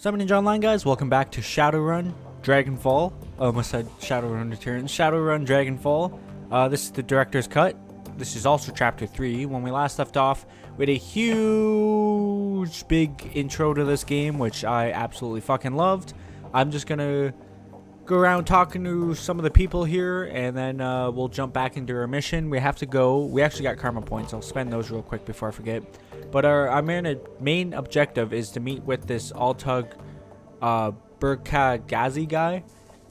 Summoning Online, guys. Welcome back to Shadowrun, Dragonfall. Almost said Shadowrun Returns. Shadowrun, Dragonfall. This is the director's cut. This is also chapter 3. When we last left off, we had a huge, big intro to this game, which I absolutely fucking loved. I'm just gonna go around talking to some of the people here, and then we'll jump back into our mission. We have to go. We actually got karma points. I'll spend those real quick before I forget. But our main objective is to meet with this Altug Burkagazi guy.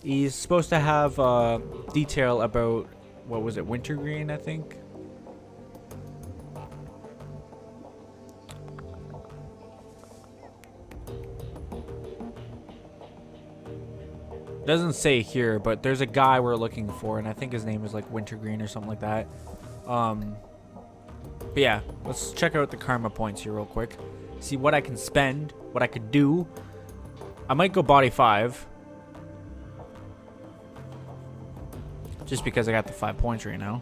He's supposed to have detail about, what was it, Wintergreen, I think? Doesn't say here, but there's a guy we're looking for, and I think his name is like Wintergreen or something like that. But yeah, let's check out the karma points here real quick. See what I can spend, what I could do. I might go body 5. Just because I got the 5 points right now.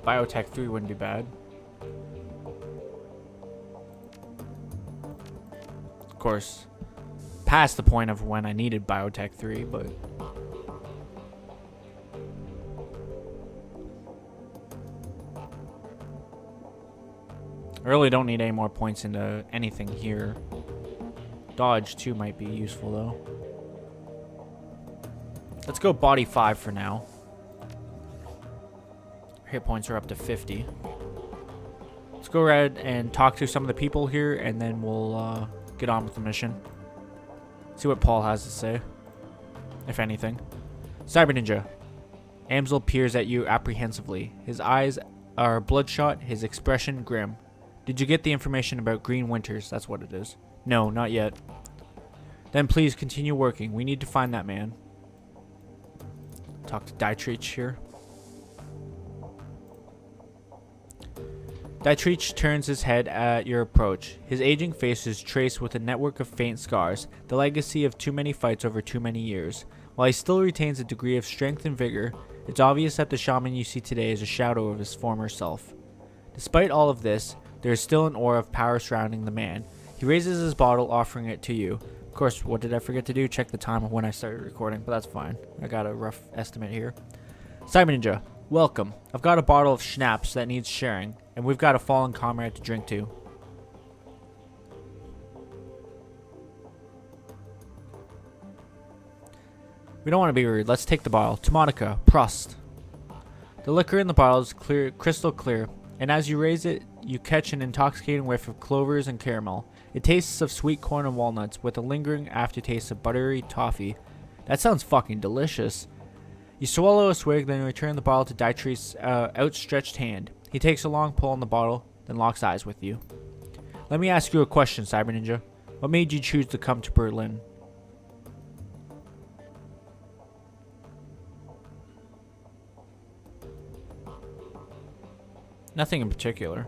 Biotech 3 wouldn't be bad. Of course, past the point of when I needed Biotech 3, but I really don't need any more points into anything here. Dodge 2 might be useful though. Let's go body 5 for now. Hit points are up to 50. Let's go ahead and talk to some of the people here, and then we'll get on with the mission. See what Paul has to say, if anything. Cyber Ninja. Amsel peers at you apprehensively. His eyes are bloodshot, his expression grim. Did you get the information about Green Winters? That's what it is. No, not yet. Then please continue working. We need to find that man. Talk to Dietrich here. Dietrich turns his head at your approach. His aging face is traced with a network of faint scars, the legacy of too many fights over too many years. While he still retains a degree of strength and vigor, it's obvious that the shaman you see today is a shadow of his former self. Despite all of this, there is still an aura of power surrounding the man. He raises his bottle, offering it to you. Of course, what did I forget to do? Check the time of when I started recording, but that's fine. I got a rough estimate here. Cyber Ninja, welcome. I've got a bottle of schnapps that needs sharing, and we've got a fallen comrade to drink to. We don't want to be rude. Let's take the bottle. To Monica, Prost. The liquor in the bottle is clear, crystal clear, and as you raise it, you catch an intoxicating whiff of clovers and caramel. It tastes of sweet corn and walnuts with a lingering aftertaste of buttery toffee. That sounds fucking delicious. You swallow a swig, then return the bottle to Dietrich's outstretched hand. He takes a long pull on the bottle, then locks eyes with you. Let me ask you a question, Cyber Ninja. What made you choose to come to Berlin? Nothing in particular.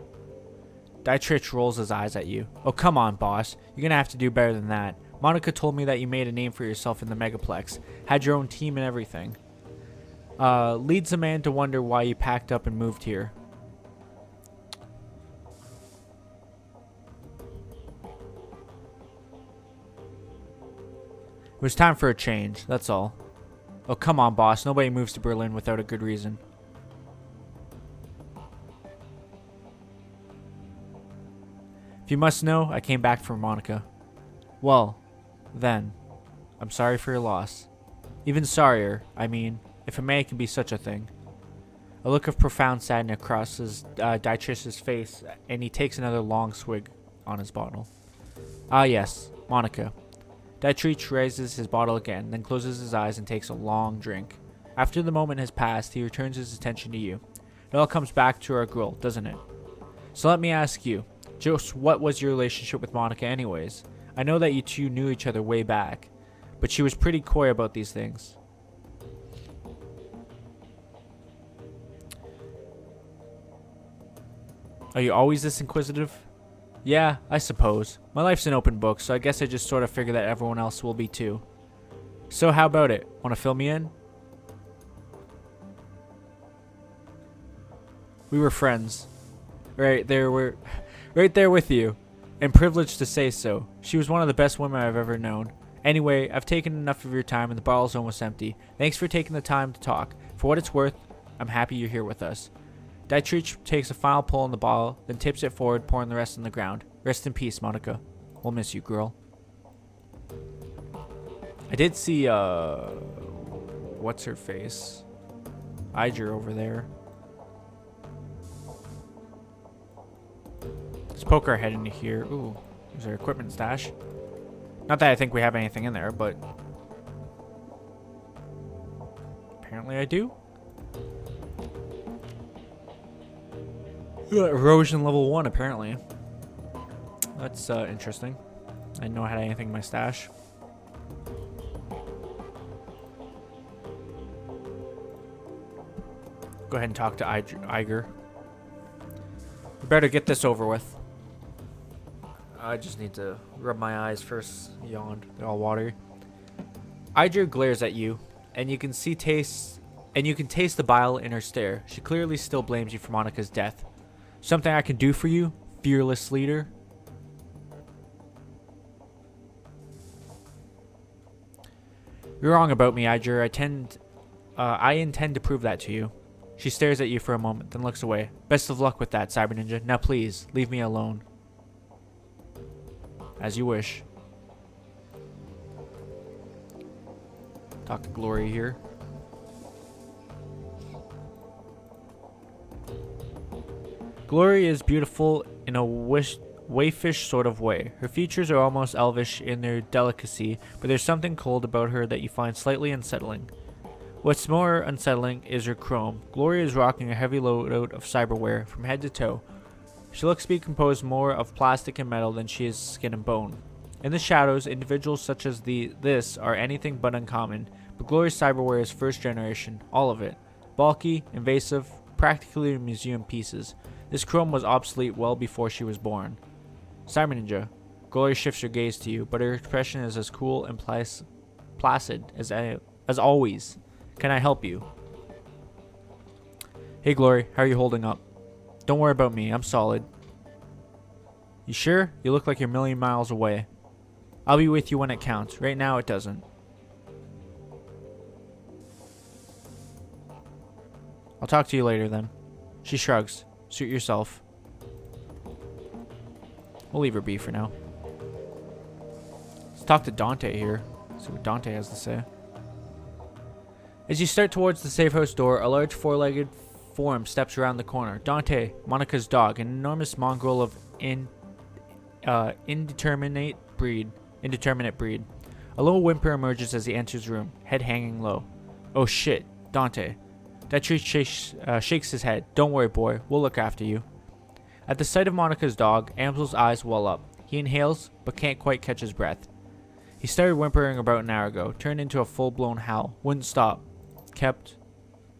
Dietrich rolls his eyes at you. Oh, come on, boss. You're gonna have to do better than that. Monica told me that you made a name for yourself in the Megaplex. Had your own team and everything. Leads a man to wonder why you packed up and moved here. It was time for a change, that's all. Oh, come on, boss. Nobody moves to Berlin without a good reason. If you must know, I came back from Monica. Well, then, I'm sorry for your loss. Even sorrier, I mean, if a man can be such a thing. A look of profound sadness crosses Dietrich's face, and he takes another long swig on his bottle. Ah yes, Monica. Dietrich raises his bottle again, then closes his eyes and takes a long drink. After the moment has passed, he returns his attention to you. It all comes back to our grill, doesn't it? So let me ask you, just what was your relationship with Monica anyways? I know that you two knew each other way back, but she was pretty coy about these things. Are you always this inquisitive? Yeah, I suppose. My life's an open book, so I guess I just sort of figure that everyone else will be too. So how about it? Want to fill me in? We were friends. Right there with you. And privileged to say so. She was one of the best women I've ever known. Anyway, I've taken enough of your time and the bottle's almost empty. Thanks for taking the time to talk. For what it's worth, I'm happy you're here with us. Dietrich takes a final pull in the bottle, then tips it forward, pouring the rest on the ground. Rest in peace, Monica. We'll miss you, girl. I did see, what's her face? Iger over there. Let's poke our head into here. Ooh, there's our equipment stash. Not that I think we have anything in there, but apparently I do. Erosion level 1, apparently. That's interesting. I didn't know I had anything in my stash. Go ahead and talk to Iger. We better get this over with. I just need to rub my eyes first. Yawned. They're all watery. Iger glares at you, and you can taste the bile in her stare. She clearly still blames you for Monica's death. Something I can do for you, fearless leader? You're wrong about me, Iger. I intend to prove that to you. She stares at you for a moment, then looks away. Best of luck with that, Cyber Ninja. Now please, leave me alone. As you wish. Talk to Glory here. Glory is beautiful in a waifish sort of way. Her features are almost elvish in their delicacy, but there's something cold about her that you find slightly unsettling. What's more unsettling is her chrome. Glory is rocking a heavy load of cyberware from head to toe. She looks to be composed more of plastic and metal than she is skin and bone. In the shadows, individuals such as this are anything but uncommon, but Glory's cyberware is first generation, all of it. Bulky, invasive, practically museum pieces. This chrome was obsolete well before she was born. Cyber Ninja. Glory shifts her gaze to you, but her expression is as cool and placid as always. Can I help you? Hey Glory, how are you holding up? Don't worry about me, I'm solid. You sure? You look like you're a million miles away. I'll be with you when it counts. Right now it doesn't. I'll talk to you later then. She shrugs. Suit yourself. We'll leave her be for now. Let's talk to Dante here. See what Dante has to say. As you start towards the safe house door, a large four-legged form steps around the corner. Dante, Monica's dog, an enormous mongrel of indeterminate breed. A little whimper emerges as he enters the room, head hanging low. Oh shit, Dante. That tree shakes his head. Don't worry, boy. We'll look after you. At the sight of Monica's dog, Amsel's eyes well up. He inhales, but can't quite catch his breath. He started whimpering about an hour ago, turned into a full-blown howl. Wouldn't stop.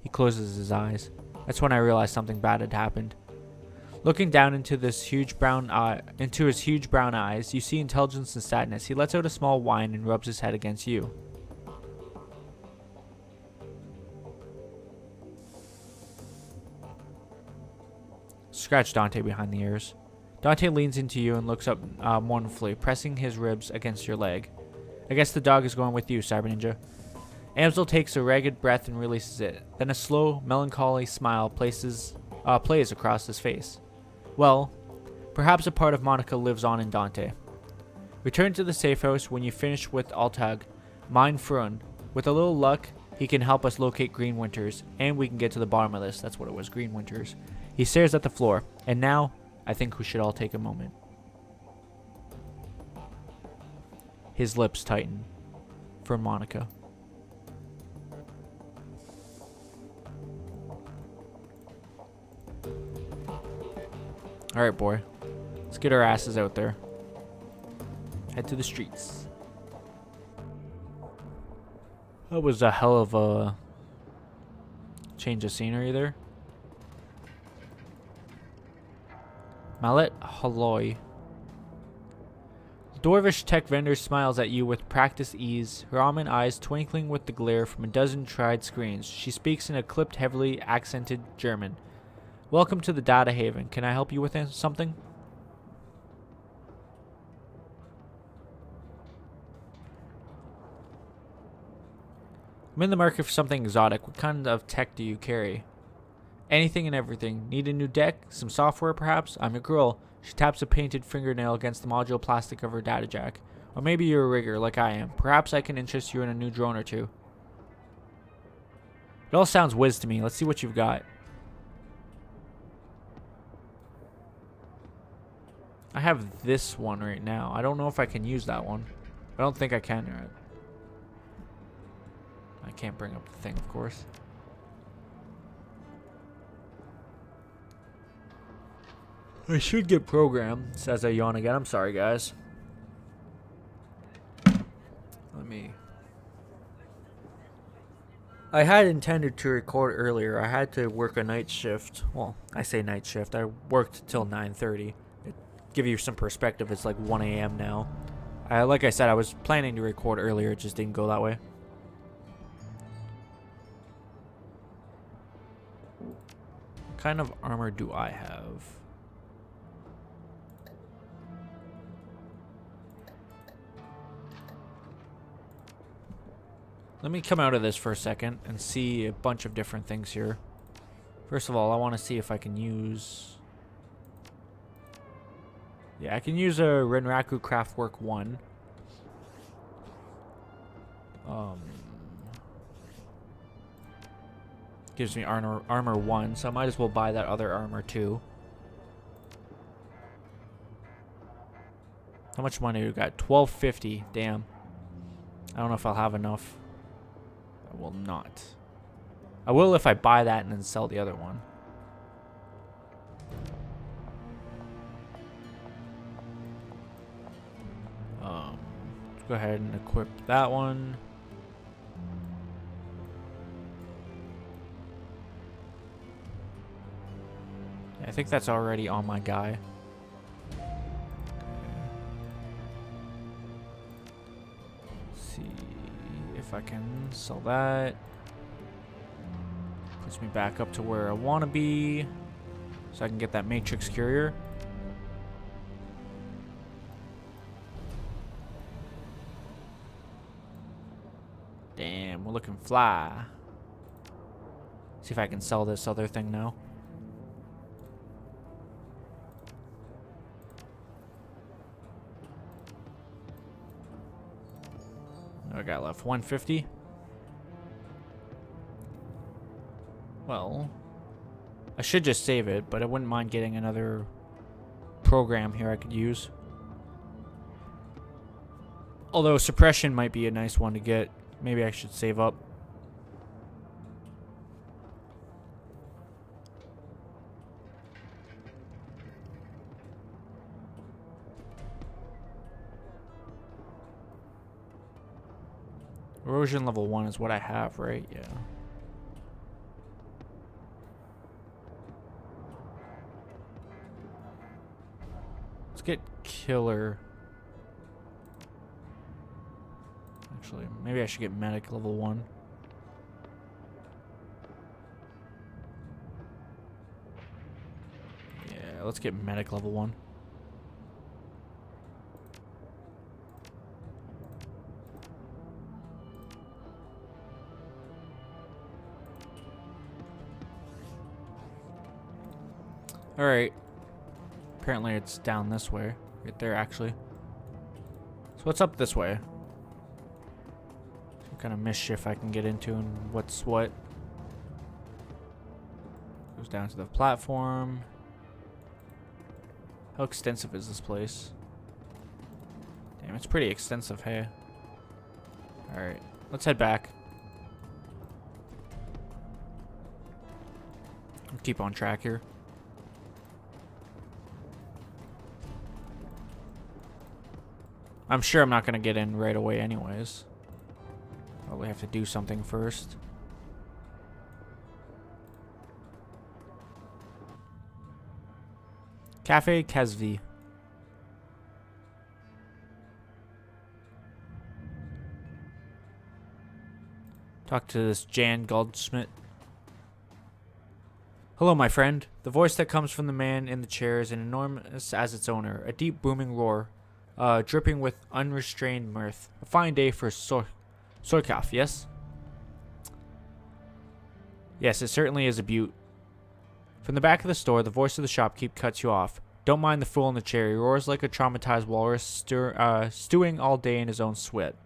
He closes his eyes. That's when I realized something bad had happened. Looking down into his huge brown eyes, you see intelligence and sadness. He lets out a small whine and rubs his head against you. Scratch Dante behind the ears. Dante leans into you and looks up mournfully, pressing his ribs against your leg. I guess the dog is going with you, Cyber Ninja. Amsel takes a ragged breath and releases it. Then a slow, melancholy smile plays across his face. Well, perhaps a part of Monica lives on in Dante. Return to the safe house when you finish with Altag. Mine Frun. With a little luck, he can help us locate Green Winters, and we can get to the bottom of this. That's what it was, Green Winters. He stares at the floor, and now, I think we should all take a moment. His lips tighten. For Monica. Alright, boy. Let's get our asses out there. Head to the streets. That was a hell of a change of scenery there. Mallet Haloy. Dwarvish tech vendor smiles at you with practiced ease, her almond eyes twinkling with the glare from a dozen tried screens. She speaks in a clipped, heavily accented German. Welcome to the Data Haven. Can I help you with something? I'm in the market for something exotic. What kind of tech do you carry? Anything and everything. Need a new deck? Some software, perhaps? I'm your girl. She taps a painted fingernail against the modular plastic of her data jack. Or maybe you're a rigger like I am. Perhaps I can interest you in a new drone or two. It all sounds whiz to me. Let's see what you've got. I have this one right now. I don't know if I can use that one. I don't think I can. Right? I can't bring up the thing, of course. I should get programmed, says I yawn again. I'm sorry, guys. Let me... I had intended to record earlier. I had to work a night shift. Well, I say night shift. I worked till 9:30. Give you some perspective, it's like 1 a.m. now. Like I said, I was planning to record earlier. It just didn't go that way. What kind of armor do I have? Let me come out of this for a second and see a bunch of different things here. First of all, I want to see if I can use... Yeah, I can use a Renraku Craftwork 1. Gives me armor 1, so I might as well buy that other armor too. How much money do we got? $12.50. Damn. I don't know if I'll have enough. I will not. I will if I buy that and then sell the other one. Let's go ahead and equip that one. I think that's already on my guy. Let's see if I can sell that. Puts me back up to where I want to be, so I can get that Matrix Courier. Damn, we're looking fly. See if I can sell this other thing now. What I got left? 150. Well, I should just save it, but I wouldn't mind getting another program here I could use. Although suppression might be a nice one to get. Maybe I should save up. Erosion level 1 is what I have, right? Yeah. Let's get killer. Actually, maybe I should get medic level 1. Yeah, let's get medic level 1. Alright. Apparently it's down this way. Right there, actually. So what's up this way? What kind of mischief I can get into and what's what. Goes down to the platform. How extensive is this place? Damn, it's pretty extensive, hey. Alright, let's head back. Keep on track here. I'm sure I'm not going to get in right away anyways. Probably have to do something first. Cafe Kazvi. Talk to this Jan Goldschmidt. Hello, my friend. The voice that comes from the man in the chair is enormous as its owner, a deep booming roar, dripping with unrestrained mirth. A fine day for Sorkaf, yes? Yes, it certainly is a beaut. From the back of the store, the voice of the shopkeep cuts you off. Don't mind the fool in the chair. He roars like a traumatized walrus, stewing all day in his own sweat.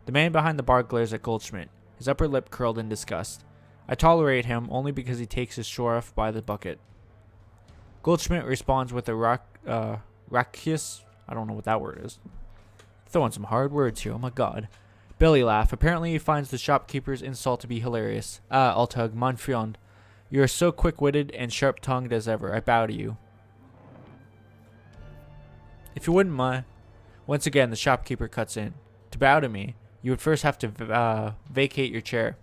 The man behind the bar glares at Goldschmidt, his upper lip curled in disgust. I tolerate him only because he takes his shore off by the bucket. Goldschmidt responds with a raucous, I don't know what that word is. Throwing some hard words here, oh my god. Belly laugh. Apparently he finds the shopkeeper's insult to be hilarious. Altug, mon friend. You are so quick-witted and sharp-tongued as ever. I bow to you. If you wouldn't mind. Once again, the shopkeeper cuts in. To bow to me, you would first have to vacate your chair.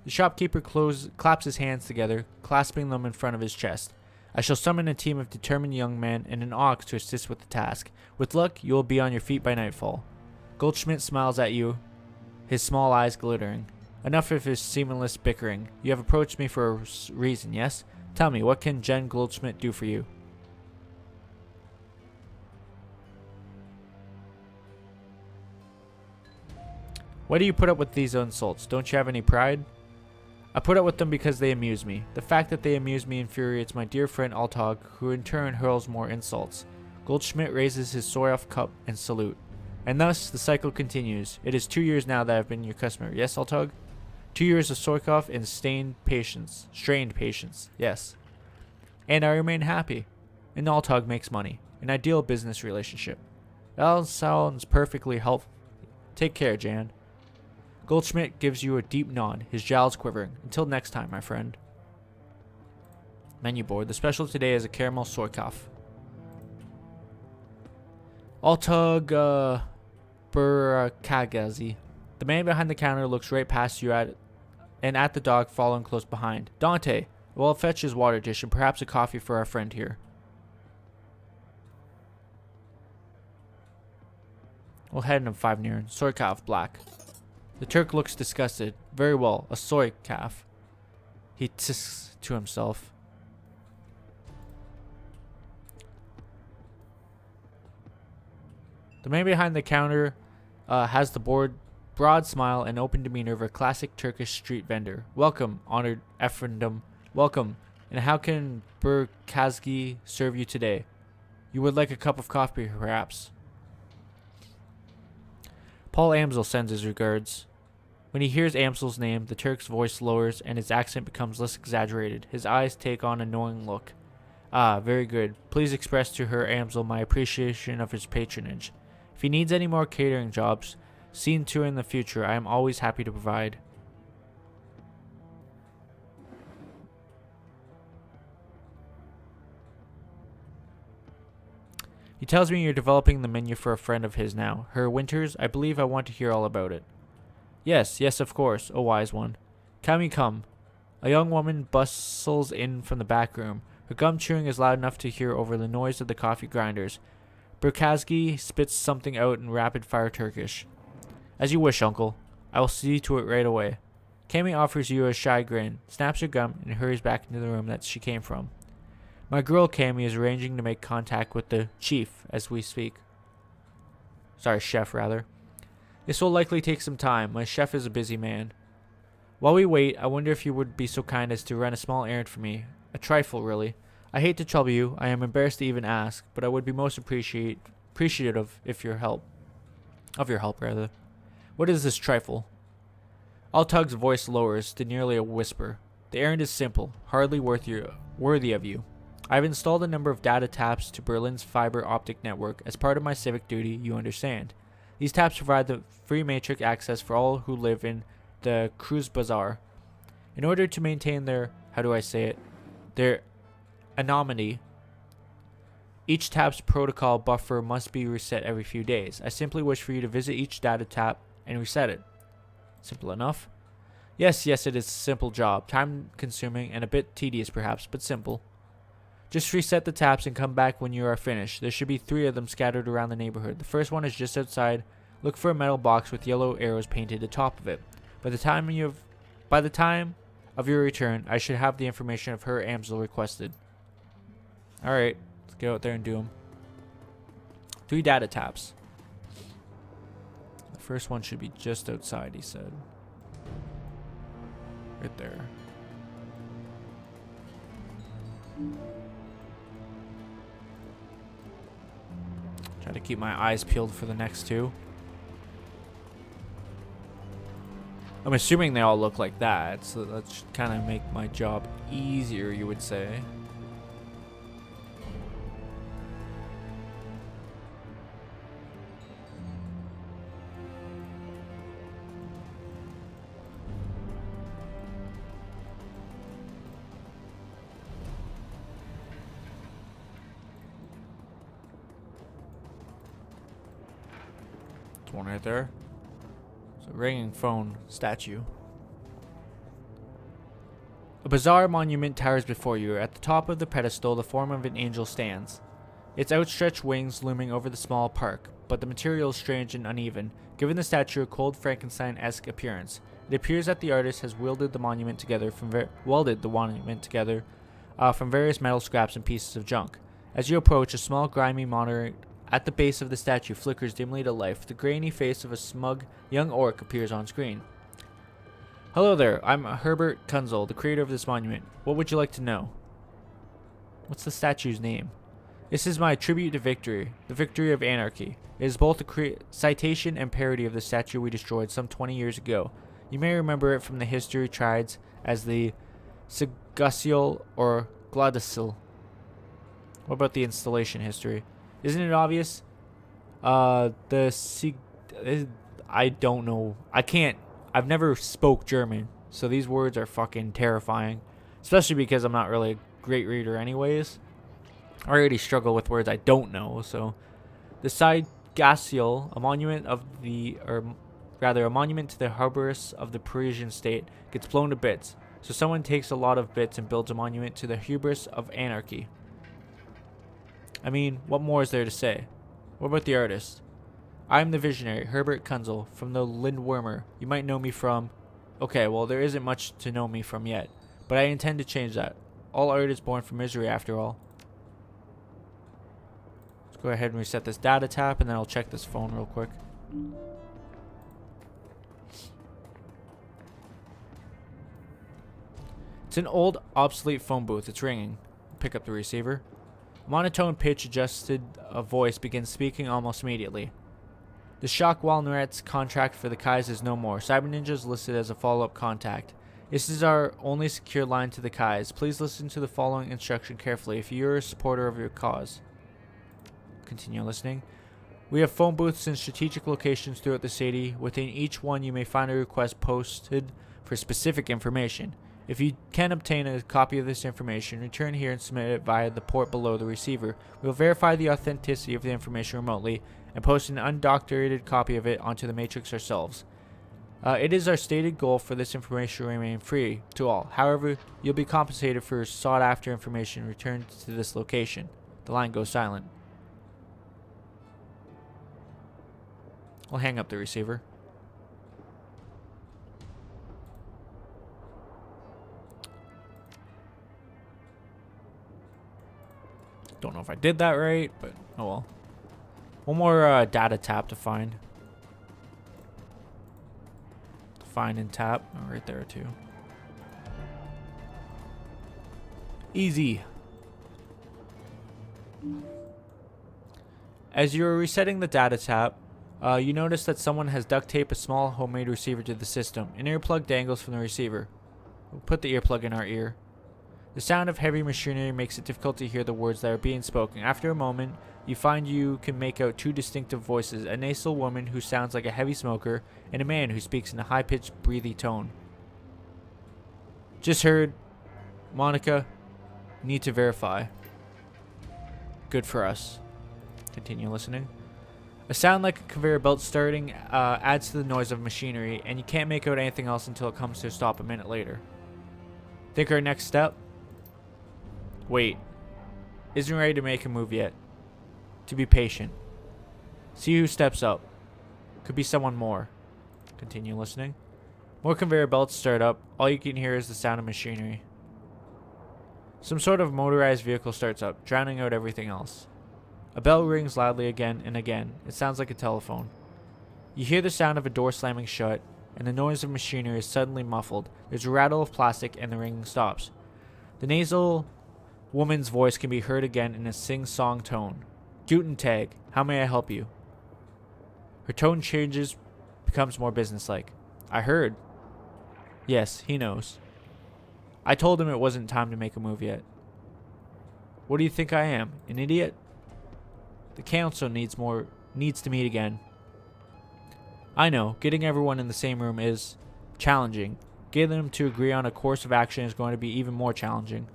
The shopkeeper claps his hands together, clasping them in front of his chest. I shall summon a team of determined young men and an ox to assist with the task. With luck, you will be on your feet by nightfall. Goldschmidt smiles at you, his small eyes glittering. Enough of his seamless bickering. You have approached me for a reason, yes? Tell me, what can Jen Goldschmidt do for you? Why do you put up with these insults? Don't you have any pride? I put up with them because they amuse me. The fact that they amuse me infuriates my dear friend Altog, who in turn hurls more insults. Goldschmidt raises his Soroff cup and salute. And thus, the cycle continues. It is 2 years now that I've been your customer. Yes, Altog? 2 years of Sorkov and strained patience. Yes. And I remain happy. And Altog makes money. An ideal business relationship. That all sounds perfectly helpful. Take care, Jan. Goldschmidt gives you a deep nod, his jowls quivering. Until next time, my friend. Menu board. The special today is a caramel Sorkov. Altug, Burakagazi. The man behind the counter looks right past you at the dog following close behind. Dante, well, fetch his water dish and perhaps a coffee for our friend here. We'll head in 5 near. Sorkov, black. The Turk looks disgusted. Very well, a Sorkov. He tisks to himself. The man behind the counter has the broad smile and open demeanor of a classic Turkish street vendor. Welcome, honored Efrendim. Welcome. And how can Burkazgi serve you today? You would like a cup of coffee, perhaps? Paul Amsel sends his regards. When he hears Amsel's name, the Turk's voice lowers and his accent becomes less exaggerated. His eyes take on a knowing look. Ah, very good. Please express to Herr Amsel my appreciation of his patronage. If he needs any more catering jobs, seen to in the future, I am always happy to provide. He tells me you're developing the menu for a friend of his now. Herr Winters, I believe I want to hear all about it. Yes, of course, a wise one. Come. A young woman bustles in from the back room. Her gum chewing is loud enough to hear over the noise of the coffee grinders. Burkazgi spits something out in rapid-fire Turkish. As you wish, uncle. I will see to it right away. Cami offers you a shy grin, snaps her gum, and hurries back into the room that she came from. My girl Cami is arranging to make contact with the chief as we speak. Chef, rather. This will likely take some time. My chef is a busy man. While we wait, I wonder if you would be so kind as to run a small errand for me. A trifle, really. I hate to trouble you. I am embarrassed to even ask, but I would be most appreciative of your help. What is this trifle? Altug's voice lowers to nearly a whisper. The errand is simple, hardly worthy of you. I've installed a number of data taps to Berlin's fiber optic network as part of my civic duty, you understand. These taps provide the free matrix access for all who live in the Cruz Bazaar. In order to maintain their anonymity, each tap's protocol buffer must be reset every few days. I simply wish for you to visit each data tap and reset it. Simple enough? Yes, it is a simple job. Time consuming and a bit tedious perhaps, but simple. Just reset the taps and come back when you are finished. There should be 3 of them scattered around the neighborhood. The first one is just outside. Look for a metal box with yellow arrows painted atop of it. By the time you have By the time of your return, I should have the information of her Amsel requested. Alright, let's get out there and do them. 3 data taps. The first one should be just outside, he said. Right there. Try to keep my eyes peeled for the next 2. I'm assuming they all look like that, so that should kind of make my job easier, you would say. One right there. It's a ringing phone statue. A bizarre monument towers before you. At the top of the pedestal, the form of an angel stands, its outstretched wings looming over the small park, but the material is strange and uneven, giving the statue a cold Frankenstein-esque appearance. It appears that the artist has welded the monument together from various metal scraps and pieces of junk. As you approach, a small grimy monitor at the base of the statue flickers dimly to life. The grainy face of a smug young orc appears on screen. Hello there, I'm Herbert Kunzel, the creator of this monument. What would you like to know? What's the statue's name? This is my tribute to victory, the victory of anarchy. It is both a citation and parody of the statue we destroyed some 20 years ago. You may remember it from the history triads as the Sigasiel or Gladisil. What about the installation history? Isn't it obvious? I don't know. I've never spoke German, so these words are fucking terrifying. Especially because I'm not really a great reader anyways. I already struggle with words I don't know, so. The Sigasiel, a monument to the hubris of the Parisian state, gets blown to bits. So someone takes a lot of bits and builds a monument to the hubris of anarchy. I mean, what more is there to say? What about the artist? I am the visionary, Herbert Kunzel, from the Lindwormer. You might know me from... Okay, well, there isn't much to know me from yet, but I intend to change that. All art is born from misery, after all. Let's go ahead and reset this data tap, and then I'll check this phone real quick. It's an old, obsolete phone booth. It's ringing. Pick up the receiver. Monotone pitch adjusted a voice begins speaking almost immediately. The Shock Walnuret's contract for the Kais is no more. Cyber Ninja is listed as a follow-up contact. This is our only secure line to the Kais. Please listen to the following instruction carefully if you're a supporter of your cause. Continue listening. We have phone booths in strategic locations throughout the city. Within each one you may find a request posted for specific information. If you can obtain a copy of this information, return here and submit it via the port below the receiver. We will verify the authenticity of the information remotely and post an undoctorated copy of it onto the Matrix ourselves. It is our stated goal for this information to remain free to all. However, you'll be compensated for sought-after information returned to this location. The line goes silent. I'll hang up the receiver. Don't know if I did that right, but oh well. One more data tap to find. Find and tap. Oh, right there too. Easy. As you're resetting the data tap, you notice that someone has duct taped a small homemade receiver to the system. An earplug dangles from the receiver. We'll put the earplug in our ear. The sound of heavy machinery makes it difficult to hear the words that are being spoken. After a moment, you find you can make out 2 distinctive voices, a nasal woman who sounds like a heavy smoker, and a man who speaks in a high-pitched, breathy tone. Just heard, Monica, need to verify. Good for us. Continue listening. A sound like a conveyor belt starting adds to the noise of machinery, and you can't make out anything else until it comes to a stop a minute later. Think our next step? Wait. Isn't ready to make a move yet. To be patient. See who steps up. Could be someone more. Continue listening. More conveyor belts start up. All you can hear is the sound of machinery. Some sort of motorized vehicle starts up, drowning out everything else. A bell rings loudly again and again. It sounds like a telephone. You hear the sound of a door slamming shut, and the noise of machinery is suddenly muffled. There's a rattle of plastic, and the ringing stops. The nasal woman's voice can be heard again in a sing-song tone. Guten Tag, how may I help you? Her tone changes, becomes more businesslike. I heard. Yes, he knows. I told him it wasn't time to make a move yet. What do you think I am, an idiot? The council needs to meet again. I know, getting everyone in the same room is challenging. Getting them to agree on a course of action is going to be even more challenging.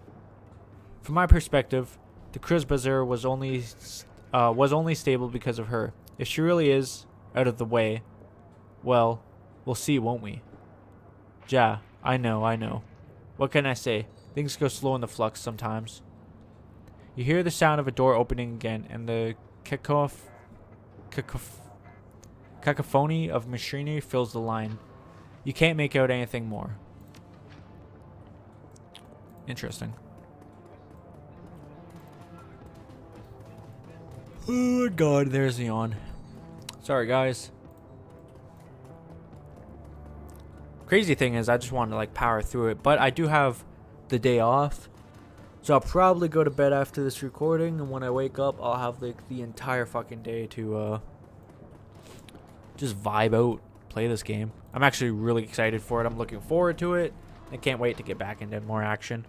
From my perspective, the Kruzbazer was only stable because of her. If she really is out of the way, well, we'll see, won't we? Ja, I know. What can I say? Things go slow in the flux sometimes. You hear the sound of a door opening again, and the cacophony of machinery fills the line. You can't make out anything more. Interesting. Oh my god, there's the yawn. Sorry, guys. Crazy thing is, I just wanted to like power through it, but I do have the day off, so I'll probably go to bed after this recording, and when I wake up, I'll have like the entire fucking day to just vibe out, play this game. I'm actually really excited for it. I'm looking forward to it. I can't wait to get back into more action.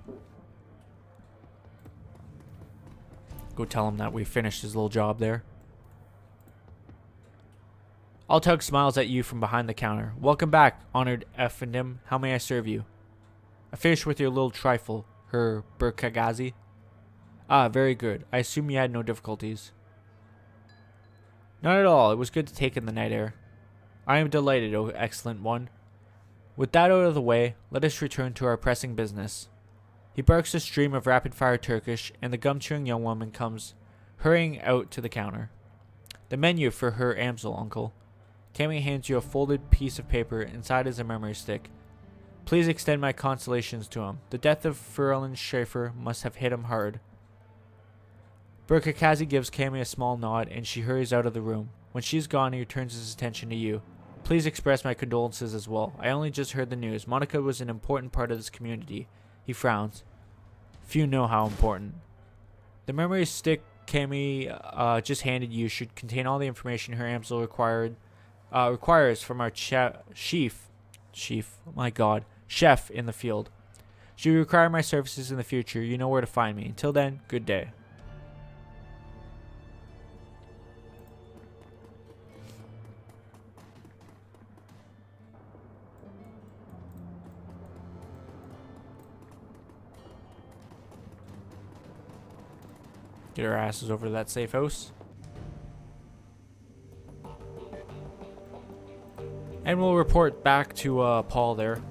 Go tell him that we finished his little job there. Altug smiles at you from behind the counter. Welcome back, honored Efendim. How may I serve you? I finished with your little trifle, Her Burkagazi. Ah, very good. I assume you had no difficulties. Not at all. It was good to take in the night air. I am delighted, O excellent one. With that out of the way, let us return to our pressing business. He barks a stream of rapid-fire Turkish, and the gum-chewing young woman comes hurrying out to the counter. The menu for Her Amsel, uncle. Cammy hands you a folded piece of paper. Inside is a memory stick. Please extend my consolations to him. The death of Ferlin Schaefer must have hit him hard. Burkakazi gives Cammy a small nod, and she hurries out of the room. When she's gone, he turns his attention to you. Please express my condolences as well. I only just heard the news. Monica was an important part of this community. He frowns. Few know how important. The memory stick Cammy just handed you should contain all the information Her Amsel requires from our chef in the field. Should you require my services in the future, you know where to find me. Until then, good day. Get our asses over to that safe house. And we'll report back to Paul there.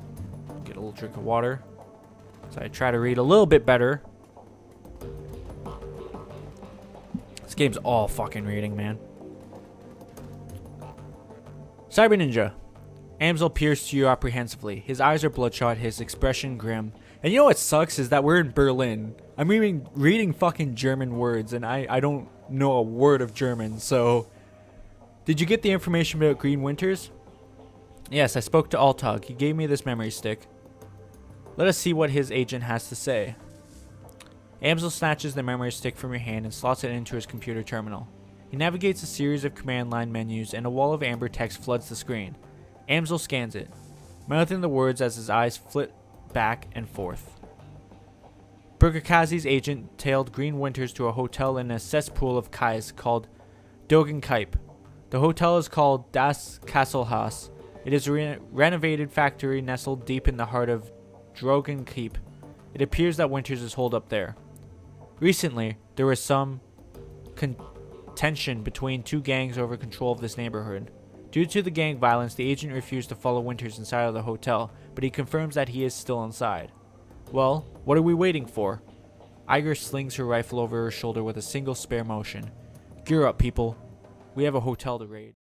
Get a little drink of water. So I try to read a little bit better. This game's all fucking reading, man. Cyber Ninja. Amsel peers to you apprehensively. His eyes are bloodshot, his expression grim. And you know what sucks is that we're in Berlin. I'm reading fucking German words, and I don't know a word of German, so... Did you get the information about Green Winters? Yes, I spoke to Altug. He gave me this memory stick. Let us see what his agent has to say. Amsel snatches the memory stick from your hand and slots it into his computer terminal. He navigates a series of command line menus, and a wall of amber text floods the screen. Amsel scans it, mouthing the words as his eyes flit back and forth. Burkakazi's agent tailed Green Winters to a hotel in a cesspool of Kais called Dogenkype. The hotel is called Das Kasselhaus. It is a renovated factory nestled deep in the heart of Drogenkeep. It appears that Winters is holed up there. Recently, there was some contention between two gangs over control of this neighborhood. Due to the gang violence, the agent refused to follow Winters inside of the hotel, but he confirms that he is still inside. Well, what are we waiting for? Iger slings her rifle over her shoulder with a single spare motion. Gear up, people. We have a hotel to raid.